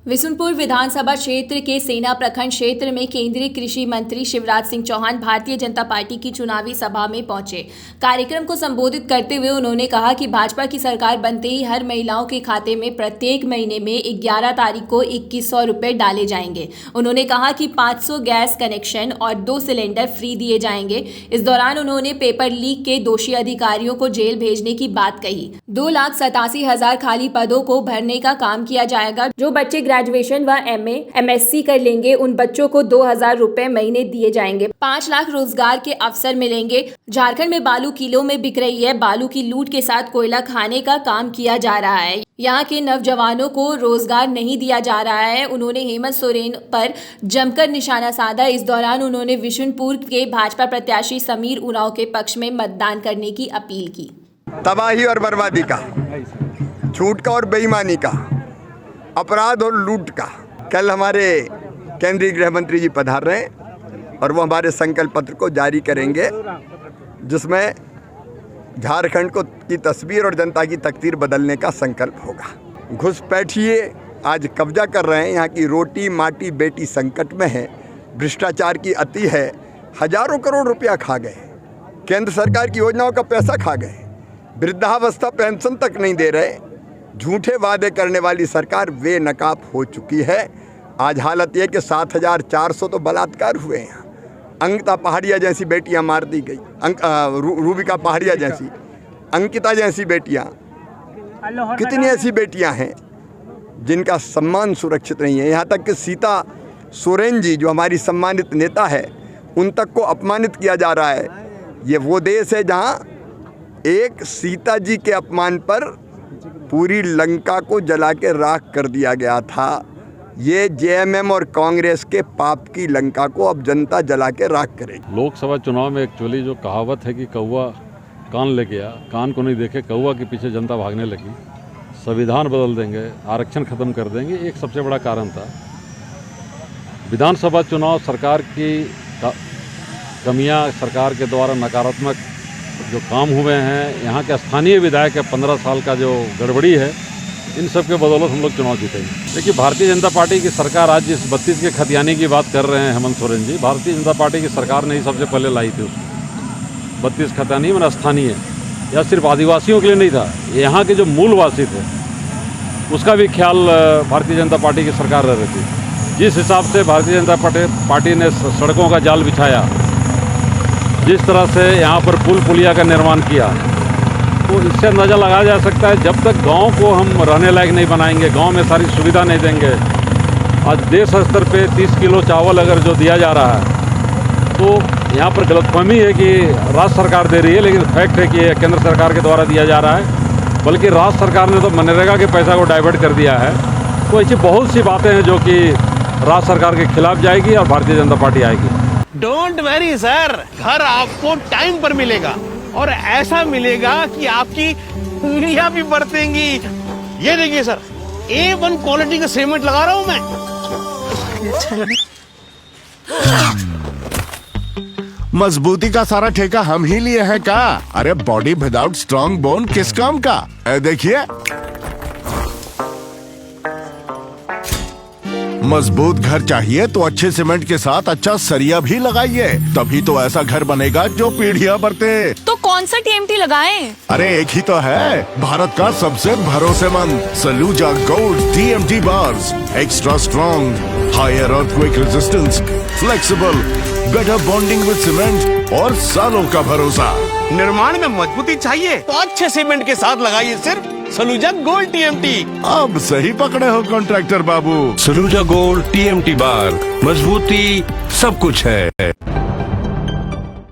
विशुनपुर विधानसभा क्षेत्र के सेना प्रखंड क्षेत्र में केंद्रीय कृषि मंत्री शिवराज सिंह चौहान भारतीय जनता पार्टी की चुनावी सभा में पहुंचे। कार्यक्रम को संबोधित करते हुए उन्होंने कहा कि भाजपा की सरकार बनते ही हर महिलाओं के खाते में प्रत्येक महीने में 11 तारीख को 2100 रुपये डाले जाएंगे। उन्होंने कहा कि 500 गैस कनेक्शन और 2 सिलेंडर फ्री दिए जाएंगे। इस दौरान उन्होंने पेपर लीक के दोषी अधिकारियों को जेल भेजने की बात कही। 2,87,000 खाली पदों को भरने का काम किया जाएगा। जो बच्चे ग्रेजुएशन व MA, MSc कर लेंगे उन बच्चों को 2,000 रुपए महीने दिए जाएंगे। 5 लाख रोजगार के अवसर मिलेंगे। झारखंड में बालू किलो में बिक रही है। बालू की लूट के साथ कोयला खाने का काम किया जा रहा है। यहाँ के नौजवानों को रोजगार नहीं दिया जा रहा है। उन्होंने हेमंत सोरेन पर जमकर निशाना साधा। इस दौरान उन्होंने विशुनपुर के भाजपा प्रत्याशी समीर उरांव के पक्ष में मतदान करने की अपील की। तबाही और बर्बादी का, झूठ का और बेईमानी का, अपराध और लूट का। कल हमारे केंद्रीय गृह मंत्री जी पधार रहे हैं और वो हमारे संकल्प पत्र को जारी करेंगे, जिसमें झारखंड को की तस्वीर और जनता की तकदीर बदलने का संकल्प होगा। घुसपैठिए आज कब्जा कर रहे हैं। यहाँ की रोटी माटी बेटी संकट में है। भ्रष्टाचार की अति है। हजारों करोड़ रुपया खा गए। केंद्र सरकार की योजनाओं का पैसा खा गए। वृद्धावस्था पेंशन तक नहीं दे रहे। झूठे वादे करने वाली सरकार बेनकाब हो चुकी है। आज हालत यह कि 7,400 तो बलात्कार हुए हैं। अंकिता पहाड़िया जैसी बेटियां मार दी गई। रूबिका पहाड़िया जैसी, अंकिता जैसी बेटियां, कितनी ऐसी बेटियां हैं जिनका सम्मान सुरक्षित नहीं है। यहाँ तक कि सीता सोरेन जी जो हमारी सम्मानित नेता है, उन तक को अपमानित किया जा रहा है। ये वो देश है जहाँ एक सीता जी के अपमान पर पूरी लंका को जला के राख कर दिया गया था। ये JMM और कांग्रेस के पाप की लंका को अब जनता जला के राख करेगी। लोकसभा चुनाव में एक्चुअली जो कहावत है कि कौवा कान ले गया, कान को नहीं देखे कौवा के पीछे जनता भागने लगी। संविधान बदल देंगे, आरक्षण खत्म कर देंगे, एक सबसे बड़ा कारण था। विधानसभा चुनाव सरकार की कमियां, सरकार के द्वारा नकारात्मक जो काम हुए हैं, यहाँ के स्थानीय विधायक के 15 साल का जो गड़बड़ी है, इन सब के बदौलत हम लोग चुनाव जीतेंगे। देखिए, भारतीय जनता पार्टी की सरकार आज जिस 32 के खतियानी की बात कर रहे हैं हेमंत सोरेन जी, भारतीय जनता पार्टी की सरकार ने ही सबसे पहले लाई थी उसको। 32 खतियानी मैंने स्थानीय, या सिर्फ आदिवासियों के लिए नहीं था, यहाँ के जो मूलवासी थे उसका भी ख्याल भारतीय जनता पार्टी की सरकार रह रही थी। जिस हिसाब से भारतीय जनता पार्टी ने सड़कों का जाल बिछाया, जिस तरह से यहाँ पर पुल पुलिया का निर्माण किया, तो इससे अंदाज़ा लगाया जा सकता है जब तक गांव को हम रहने लायक नहीं बनाएंगे, गांव में सारी सुविधा नहीं देंगे। आज देश स्तर पे 30 किलो चावल अगर जो दिया जा रहा है, तो यहाँ पर गलतफहमी है कि राज्य सरकार दे रही है, लेकिन फैक्ट है कि ये केंद्र सरकार के द्वारा दिया जा रहा है। बल्कि राज्य सरकार ने तो मनरेगा के पैसा को डाइवर्ट कर दिया है। तो ऐसी बहुत सी बातें हैं जो कि राज्य सरकार के खिलाफ जाएगी और भारतीय जनता पार्टी आएगी। डोंट वरी सर, घर आपको टाइम पर मिलेगा और ऐसा मिलेगा कि आपकी उंगलियां भी बरतेंगी। ये देखिए सर, A1 क्वालिटी का सीमेंट लगा रहा हूं मैं। मजबूती का सारा ठेका हम ही लिए हैं का? अरे बॉडी विदाउट स्ट्रॉन्ग बोन किस काम का? देखिए, मजबूत घर चाहिए तो अच्छे सीमेंट के साथ अच्छा सरिया भी लगाइए, तभी तो ऐसा घर बनेगा जो पीढ़ियां बरते। तो कौन सा TMT लगाएं? अरे एक ही तो है, भारत का सबसे भरोसेमंद Saluja gold TMT bars. Extra strong, higher earthquake resistance, flexible, better bonding with cement और सालों का भरोसा। निर्माण में मजबूती चाहिए तो अच्छे सीमेंट के साथ लगाइए सिर्फ सलूजा गोल्ड TMT। अब सही पकड़े हो कॉन्ट्रैक्टर बाबू। सलूजा गोल्ड TMT बार, मजबूती सब कुछ है।